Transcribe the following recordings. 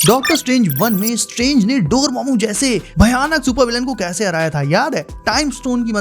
Doctor strange 1 में strange ने Dormammu जैसे भयानक सुपर विलन को कैसे हराया था, याद है? टाइम स्टोन की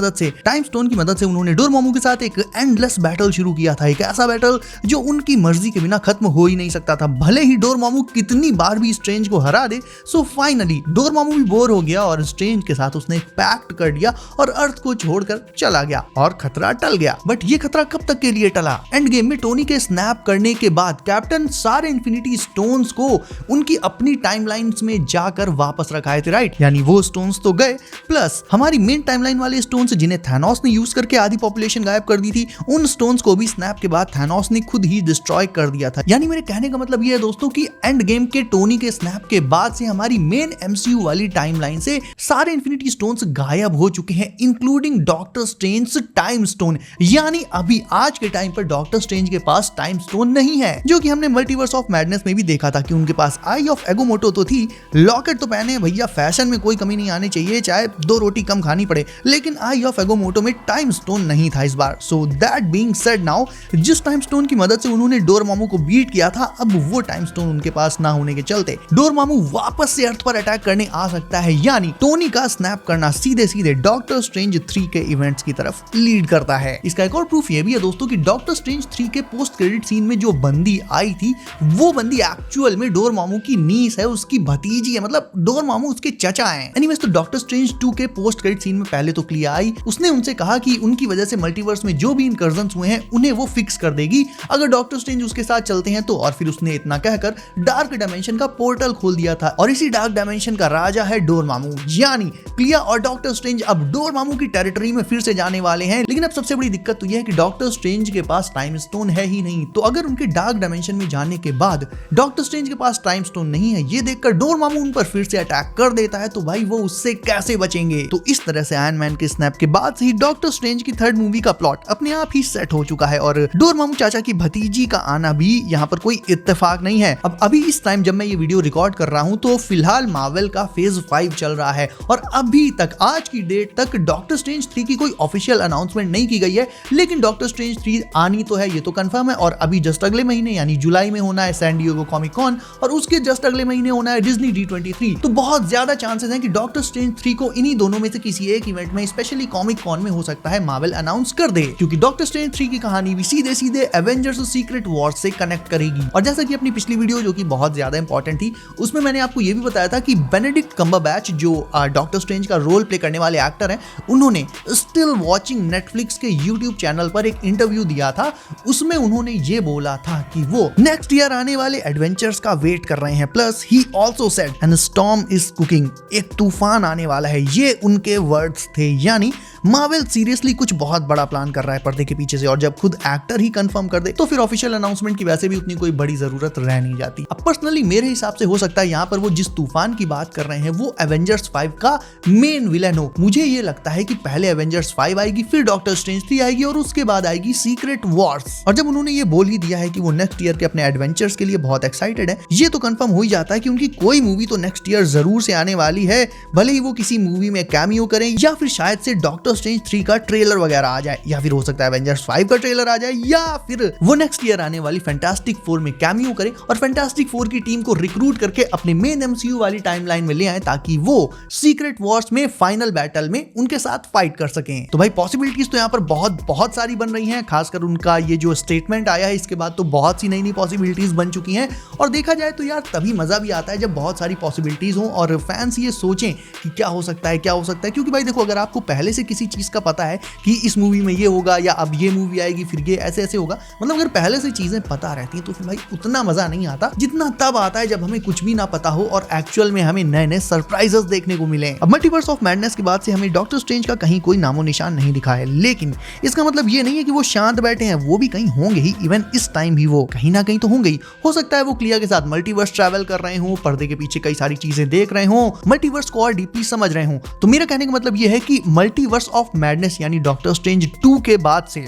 मदद से उन्होंने डोरमामू के साथ एक एंडलेस बैटल शुरू किया था, एक ऐसा बैटल जो उनकी मर्जी के बिना खत्म हो ही नहीं सकता था, भले ही डोरमामू कितनी बार भी स्ट्रेंज को हरा दे। सो फाइनली डोरमामू भी बोर हो गया और स्ट्रेंज के साथ उसने एक पैक्ट कर दिया और अर्थ को छोड़कर चला गया और खतरा टल गया। बट ये खतरा कब तक के लिए टला? एंड गेम में टोनी के स्नैप करने के बाद कैप्टन सारे इन्फिनिटी स्टोन्स को उनकी अपनी टाइमलाइंस में जाकर वापस रखाए थे, राइट? यानी वो स्टोन्स तो गए, प्लस हमारी मेन टाइमलाइन वाले स्टोन्स जिन्हें थैनोस ने यूज करके आधी पॉपुलेशन गायब कर दी थी, उन स्टोन्स को भी स्नैप के बाद थैनोस ने खुद ही डिस्ट्रॉय कर दिया था। यानी मेरे कहने का मतलब ये है दोस्तों कि एंड गेम के टोनी के स्नैप के बाद से हमारी मेन एमसीयू वाली टाइमलाइन से सारे इन्फिनिटी स्टोन्स गायब हो चुके हैं, including doctor strange time stone. यानी अभी आज के टाइम पर डॉक्टर स्ट्रेंज के पास टाइम स्टोन नहीं है, जो कि हमने मल्टीवर्स ऑफ मैडनेस में भी देखा था कि उनके पास आई ऑफ एगोमोटो तो थी, लॉकेट तो पहने भैया, फैशन में कोई कमी नहीं आनी चाहिए, चाहे 2 रोटी कम खानी पड़े, लेकिन आई ऑफ एगोमोटो में टाइम स्टोन नहीं था इस बार। So that being said, now जिस टाइम स्टोन की मदद से उन्होंने डोरमामू को बीट किया था, अब वो टाइम स्टोन उनके पास ना होने के चलते डोरमामू वापस से अर्थ पर अटैक करने आ सकता है। यानी टोनी का स्नैप करना सीधे सीधे डॉक्टर स्ट्रेंज 3 के इवेंट्स की तरफ लीड करता है। इसका एक और प्रूफ ये भी है दोस्तों कि डॉक्टर स्ट्रेंज 3 के पोस्ट क्रेडिट सीन में जो बंदी आई थी, वो बंदी एक्चुअल में डोरमामू की नीस है, उसकी भतीजी है, मतलब डोरमामू उसके चचा हैं। एनीवेज, तो डॉक्टर स्ट्रेंज 2 के पोस्ट क्रेडिट सीन में पहले तो क्लिया आई, उसने उनसे कहा कि उनकी वजह से मल्टीवर्स में जो भी इनकर्जन्स हुए हैं उन्हें वो फिक्स कर देगी अगर डॉक्टर स्ट्रेंज उसके साथ चलते हैं तो। और फिर उसने इतना कहकर डार्क डायमेंशन का पोर्टल खोल दिया था और इसी डार्क डायमेंशन का राजा है डोरमामू। यानी क्लिया और डॉक्टर स्ट्रेंज अब डोरमामू की टेरिटरी में फिर से जाने वाले हैं। लेकिन अब सबसे बड़ी दिक्कत तो यह है कि डॉक्टर स्ट्रेंज के पास टाइम स्टोन है ही नहीं, तो अगर उनके डार्क डायमेंशन में जाने के बाद डॉक्टर स्ट्रेंज के पास टाइम स्टोन नहीं है, ये देखकर डोरमामू उन पर फिर से अटैक कर देता है, तो भाई वो उससे कैसे बचेंगे? तो इस तरह से आयरन मैन के स्नैप के बाद से ही डॉक्टर स्ट्रेंज की 3rd मूवी का प्लॉट अपने आप ही सेट हो चुका है और डोरमामू चाचा की भतीजी का आना भी यहाँ पर कोई इत्तेफाक नहीं है। अब अभी इस टाइम जब मैं ये वीडियो रिकॉर्ड कर रहा हूँ तो फिलहाल मार्वल का फेज 5 चल रहा है और अभी तक आज की डेट तक डॉक्टर स्ट्रेंज 3 की कोई ऑफिशियल अनाउंसमेंट नहीं की गई है। लेकिन डॉक्टर स्ट्रेंज 3 आनी तो है, ये तो कंफर्म है, और अभी जस्ट अगले महीने यानी जुलाई में होना है सैन डिएगो कॉमिक कॉन और उसके जस्ट अगले महीने होना है डिज्नी D23। तो बहुत ज्यादा चांसेस हैं कि डॉक्टर स्ट्रेंज 3 को इन्हीं दोनों में से किसी एक इवेंट में, स्पेशली कॉमिक कॉन में हो सकता है मार्वल अनाउंस कर दे, क्योंकि डॉक्टर स्ट्रेंज 3 की कहानी भी सीधे सीधे एवेंजर्स सीक्रेट वॉर्स से कनेक्ट करेगी। और जैसा कि अपनी पिछली वीडियो जो कि बहुत ज्यादा इंपॉर्टेंट थी, उसमें मैंने आपको ये भी बताया था कि बेनेडिक्ट कम्बरबैच जो डॉक्टर स्ट्रेंज का रोल प्ले करने वाले एक्टर हैं, उन्होंने स्टिल वॉचिंग नेटफ्लिक्स के यूट्यूब चैनल पर एक इंटरव्यू दिया था। उसमें उन्होंने ये बोला था कि वो नेक्स्ट ईयर आने वाले एडवेंचर्स का वेट कर रहे हैं, plus he also said N storm is cooking, एक तूफान आने वाला है, ये उनके वर्ड्स थे। यानी मार्वल सीरियसली कुछ बहुत बड़ा प्लान कर रहा है पर्दे के पीछे से, और जब खुद एक्टर ही कंफर्म कर दे तो फिर ऑफिशियल अनाउंसमेंट की वैसे भी उतनी कोई बड़ी जरूरत रह नहीं जाती। अब पर्सनली मेरे हिसाब से हो सकता है यहाँ पर वो जिस तूफान की बात कर रहे हैं वो एवेंजर्स 5 का मेन विलन हो। मुझे ये लगता है कि पहले एवेंजर्स 5 आएगी, फिर डॉक्टर स्ट्रेंज 3 आएगी और उसके बाद आएगी सीक्रेट वॉर्स। और जब उन्होंने ये बोल ही दिया है कि वो नेक्स्ट ईयर के अपने एडवेंचर्स के लिए बहुत एक्साइटेड है, ये तो कंफर्म हो ही जाता है कि उनकी कोई मूवी तो नेक्स्ट ईयर जरूर से आने वाली है, भले ही वो किसी मूवी में कैमियो करें या फिर शायद से डॉक्टर स्ट्रेंज 3 का ट्रेलर वगैरह आ जाए, या फिर हो सकता है एवेंजर्स 5 का ट्रेलर आ जाए, या फिर वो नेक्स्ट ईयर आने वाली फैंटास्टिक 4 में कैमियो करे और फैंटास्टिक 4 की टीम को रिक्रूट करके अपने मेन एमसीयू वाली टाइमलाइन में ले आए ताकि वो सीक्रेट वॉर्स में फाइनल बैटल में उनके साथ फाइट कर सकें। तो भाई पॉसिबिलिटीज तो यहाँ पर बहुत सारी बन रही हैं, खासकर उनका ये जो स्टेटमेंट आया है इसके बाद तो बहुत सी नई पॉसिबिलिटीज बन चुकी हैं। और देखा जाए तो यार तभी मजा भी आता है जब बहुत सारी पॉसिबिलिटीज हो और फैंस ये सोचें कि क्या हो सकता है, क्योंकि भाई देखो, अगर आपको पहले से किसी चीज का पता है कि इस मूवी में ये होगा या अब ये मूवी आएगी फिर ये ऐसे होगा, मतलब अगर पहले से चीजें पता रहती हैं तो फिर भाई उतना मजा नहीं आता जितना तब आता है जब हमें कुछ भी ना पता हो और एक्चुअल में हमें नए सरप्राइजेस देखने को मिले। अब मल्टीवर्स ऑफ मैडनेस के बाद से हमें डॉक्टर स्ट्रेंज का कहीं कोई नामो निशान नहीं दिखा है, लेकिन इसका मतलब ये नहीं है कि वो शांत बैठे हैं, वो भी कहीं होंगे ही। इवन इस टाइम भी वो कहीं ना कहीं तो होंगे ही। हो सकता है वो क्लिया के साथ मल्टीवर्स ट्रैवल कर रहे हो, पर्दे के पीछे कई सारी चीजें देख रहे हो, मल्टीवर्स को और डीपली समझ रहे हो। तो मेरा कहने का मतलब ये है कि मल्टीवर्स मल्टीवर्स ऑफ मैडनेस यानी डॉक्टर स्ट्रेंज 2 के बाद से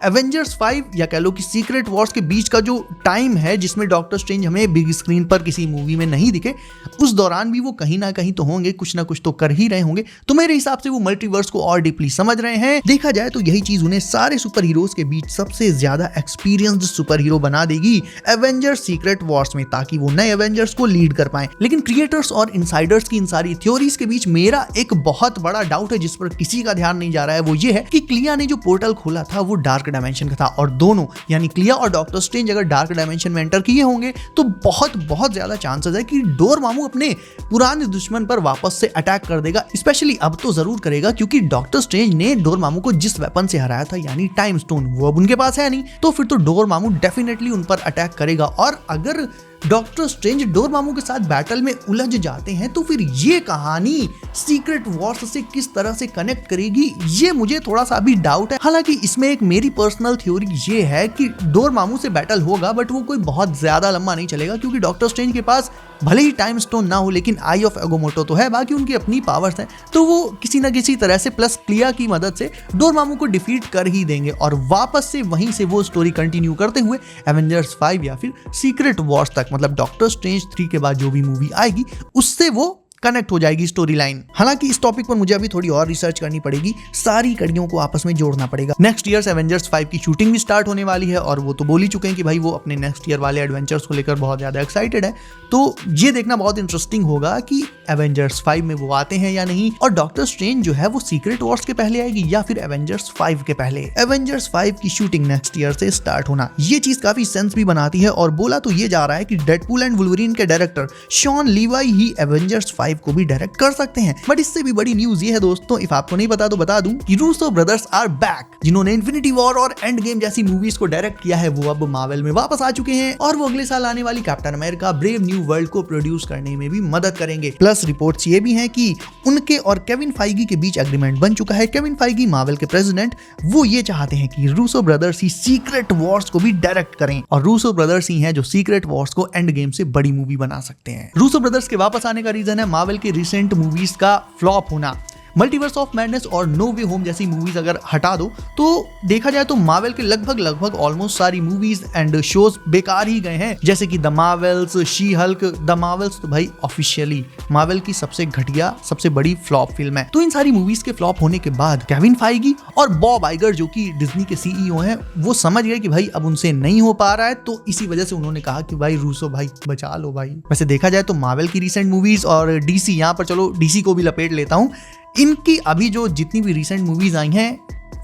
एवेंजर्स 5 या कह लो कि सीक्रेट वॉर्स के बीच का जो टाइम है जिसमें डॉक्टर स्ट्रेंज हमें बिग स्क्रीन पर किसी मूवी में नहीं दिखे, उस दौरान भी वो कहीं ना कहीं तो होंगे, कुछ ना कुछ तो कर ही रहे होंगे। तो मेरे हिसाब से वो मल्टीवर्स को और डीपली समझ रहे हैं। देखा जाए तो यही चीज उन्हें सारे सुपर हीरोज के बीच सबसे ज्यादा एक्सपीरियंस्ड सुपर हीरो बना देगी एवेंजर्स सीक्रेट वॉर्स में, ताकि वो नए एवेंजर्स को लीड कर पाए। लेकिन क्रिएटर्स और इनसाइडर्स की इन सारी थ्योरीज के बीच मेरा एक बहुत बड़ा डाउट है जिस पर किसी का ध्यान नहीं जा रहा है, वो ये है कि क्लिया ने जो पोर्टल खोला था वो डार्क डायमेंशन का था, और दोनों यानी क्लिया और डॉक्टर स्ट्रेंज अगर डार्क डायमेंशन में एंटर किए होंगे तो बहुत ज्यादा चांसेस है कि डोरमामू अपने पुराने दुश्मन पर वापस से अटैक कर देगा। स्पेशली अब तो जरूर करेगा क्योंकि डॉक्टर स्ट्रेंज ने डोरमामू को जिस वेपन से हराया था यानी टाइम स्टोन, वो अब उनके पास है नहीं, तो फिर तो डोरमामू डेफिनेटली उन पर अटैक करेगा। और अगर डॉक्टर स्ट्रेंज डोरमामू के साथ बैटल में उलझ जाते हैं तो फिर ये कहानी सीक्रेट वॉर्स से किस तरह से कनेक्ट करेगी, ये मुझे थोड़ा सा अभी डाउट है। हालांकि इसमें एक मेरी पर्सनल थ्योरी ये है कि डोरमामू से बैटल होगा बट वो कोई बहुत ज्यादा लंबा नहीं चलेगा, क्योंकि डॉक्टर स्ट्रेंज के पास भले ही टाइम स्टोन ना हो लेकिन आई ऑफ एगोमोटो तो है, बाकी उनकी अपनी पावर्स हैं, तो वो किसी ना किसी तरह से प्लस क्लिया की मदद से डोरमामू को डिफीट कर ही देंगे और वापस से वहीं से वो स्टोरी कंटिन्यू करते हुए एवेंजर्स 5 या फिर सीक्रेट वॉर्स तक, मतलब डॉक्टर स्ट्रेंज 3 के बाद जो भी मूवी आएगी उससे वो कनेक्ट हो जाएगी स्टोरी लाइन। हालांकि इस टॉपिक पर मुझे अभी थोड़ी और रिसर्च करनी पड़ेगी, सारी कड़ियों को आपस में जोड़ना पड़ेगा। नेक्स्ट ईयर एवेंजर्स 5 की शूटिंग भी स्टार्ट होने वाली है और वो तो बोल ही चुके हैं कि भाई वो अपने नेक्स्ट ईयर वाले एडवेंचर्स को लेकर बहुत ज्यादा एक्साइटेड है। तो ये देखना बहुत इंटरेस्टिंग होगा कि एवेंजर्स 5 में वो आते हैं या नहीं, और डॉक्टर स्ट्रेंज जो है वो सीक्रेट वॉर्स के पहले आएगी या फिर एवेंजर्स 5 के पहले। एवेंजर्स 5 की शूटिंग नेक्स्ट ईयर से स्टार्ट होना, ये चीज काफी सेंस भी बनाती है और बोला तो ये जा रहा है कि डेडपूल एंड वुल्वरीन के डायरेक्टर शॉन लीवाई ही एवेंजर्स 5 को भी डायरेक्ट कर सकते हैं। बट इससे भी बड़ी न्यूज ये है दोस्तों, इफ आपको नहीं पता तो बता दूं कि रूसो ब्रदर्स आर बैक। जिन्होंने इन्फिनिटी वॉर और एंड गेम जैसी मूवीज को डायरेक्ट किया है वो अब मार्वल में वापस आ चुके हैं और वो अगले साल आने वाली captain America brave new world को प्रोड्यूस करने में भी मदद करेंगे। प्लस रिपोर्ट्स ये भी हैं कि उनके और केविन फाइगी के बीच एग्रीमेंट बन चुका है। केविन फाइगी मार्वल के प्रेसिडेंट, वो ये चाहते हैं कि रूसो ब्रदर्स ही सीक्रेट वॉर्स को भी डायरेक्ट करें और रूसो ब्रदर्स ही हैं जो सीक्रेट वॉर्स को एंड गेम से बड़ी मूवी बना सकते हैं। रूसो ब्रदर्स के वापस आने का रीजन है मार्वल के रिसेंट मूवीज का फ्लॉप होना। मल्टीवर्स ऑफ मैडनेस और नो वे होम जैसी मूवीज अगर हटा दो तो देखा जाए तो मार्वल के लगभग ऑलमोस्ट सारी मूवीज एंड शोज बेकार ही गए हैं, जैसे कि the Marvels, she Hulk. The Marvels तो भाई ऑफिशियली मार्वल की सबसे घटिया सबसे बड़ी फ्लॉप फिल्म है। तो इन सारी मूवीज के फ्लॉप होने के बाद केविन फाइगी और बॉब आइगर जो कि डिज्नी के सीईओ हैं वो समझ गए कि भाई अब उनसे नहीं हो पा रहा है, तो इसी वजह से उन्होंने कहा कि भाई रूसो भाई बचा लो भाई। वैसे देखा जाए तो मार्वल की रिसेंट मूवीज और डीसी, यहाँ पर चलो डीसी को भी लपेट लेता हूँ, इनकी अभी जो जितनी भी रिसेंट मूवीज आई हैं,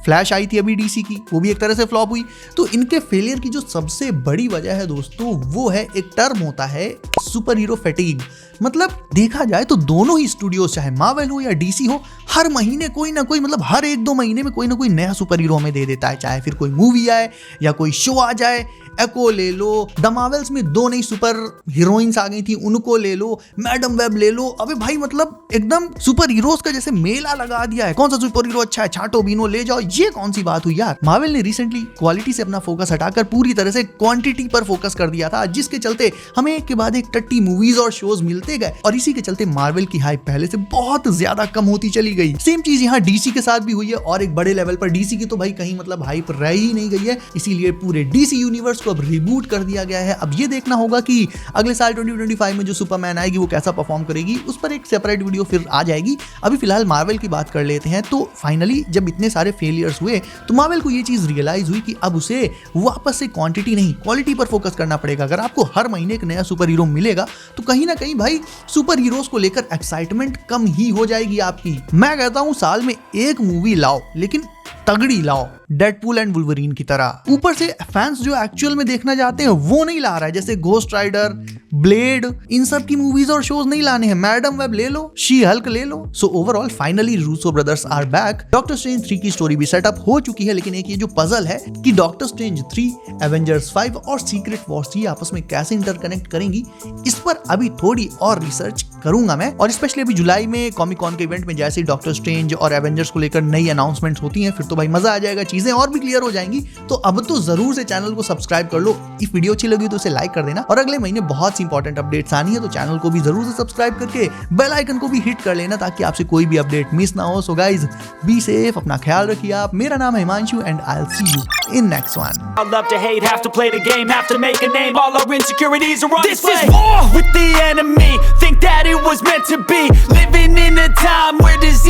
फ्लैश आई थी अभी डीसी की, वो भी एक तरह से फ्लॉप हुई। तो इनके फेलियर की जो सबसे बड़ी वजह है दोस्तों वो है, एक टर्म होता है सुपर हीरो फैटिग। मतलब देखा जाए तो दोनों ही स्टूडियोज चाहे मार्वल हो या डीसी हो, हर महीने कोई ना कोई, मतलब हर 1-2 महीने में कोई ना कोई नया सुपर हीरो हमें दे देता है, चाहे फिर कोई मूवी आए या कोई शो आ जाए। एको ले लो, द मार्वल्स में 2 नई सुपर हीरोइंस आ गई थी, उनको ले लो, मैडम वेब ले लो। अबे भाई मतलब एकदम सुपर हीरोज का जैसे मेला लगा दिया है, कौन सा सुपर हीरो अच्छा है, छांटो बीनो ले जाओ। ये कौन सी बात हुई यार। मार्वल ने रिसेंटली क्वालिटी से अपना फोकस हटाकर पूरी तरह से क्वांटिटी पर फोकस कर दिया था, जिसके चलते हमें एक के बाद एक टट्टी मूवीज और शोज मिलते गए और इसी के चलते मार्वल की हाइप पहले से बहुत ज्यादा कम होती चली गई। सेम चीज यहाँ डीसी के साथ भी हुई है और एक बड़े लेवल पर। डीसी की तो भाई कहीं मतलब हाइप रह ही नहीं गई है, इसीलिए पूरे डीसी यूनिवर्स को अब रिबूट कर दिया गया है। अब ये देखना होगा कि अगले साल 2025 में जो सुपरमैन आएगी वो कैसा परफॉर्म करेगी, उस पर एक सेपरेट वीडियो फिर आ जाएगी। अभी फिलहाल मार्वल की बात कर लेते हैं। तो फाइनली जब इतने सारे फेलियर्स हुए तो मार्वल को ये चीज रियलाइज हुई कि अब उसे वापस से क्वांटिटी नहीं क्वालिटी पर फोकस करना पड़ेगा। अगर आपको हर महीने एक नया सुपर हीरो मिलेगा तो कहीं ना कहीं भाई सुपर हीरोज को लेकर एक्साइटमेंट कम ही हो जाएगी आपकी। मैं कहता हूं साल में एक मूवी लाओ, लेकिन तगड़ी लाओ, डेडपूल एंड वुल्वरीन की तरह। ऊपर से फैंस जो एक्चुअल में देखना चाहते हैं वो नहीं ला रहा है, जैसे घोस्ट राइडर, ब्लेड, इन सब की मूवीज और शोज नहीं लाने हैं। मैडम वेब ले लो, शी हल्क ले लो। So overall finally Russo brothers are back. Doctor strange 3 की स्टोरी भी सेटअप हो चुकी है, लेकिन एक ये जो पजल है कि डॉक्टर स्ट्रेंज 3, एवेंजर्स 5 और सीक्रेट वॉर्स ये आपस में कैसे इंटरकनेक्ट करेंगी, इस पर अभी थोड़ी और रिसर्च करूंगा मैं। और स्पेशली अभी जुलाई में कॉमिक कॉन के इवेंट में जैसे डॉक्टर स्ट्रेंज और एवेंजर्स को लेकर नई अनाउंसमेंट्स होती हैं, फिर तो भाई मजा आ जाएगा, चीजें और भी क्लियर हो जाएंगी। तो अब तो जरूर से चैनल को सब्सक्राइब कर लो। इफ वीडियो अच्छी लगी तो उसे लाइक कर देना, और अगले महीने बहुत सी इंपॉर्टेंट अपडेट्स आनी है, तो चैनल को भी जरूर से सब्सक्राइब करके बेल आइकन को भी हिट कर लेना ताकि आपसे कोई भी अपडेट मिस ना हो। सो गाइज, बी सेफ, अपना ख्याल रखिए आप। मेरा नाम है Himanshu and I will see you in next one. I love to hate, have to play the game, have to make a name. All our insecurities are on display. This is war with the enemy. Think that it was meant to be. Living in a time where disease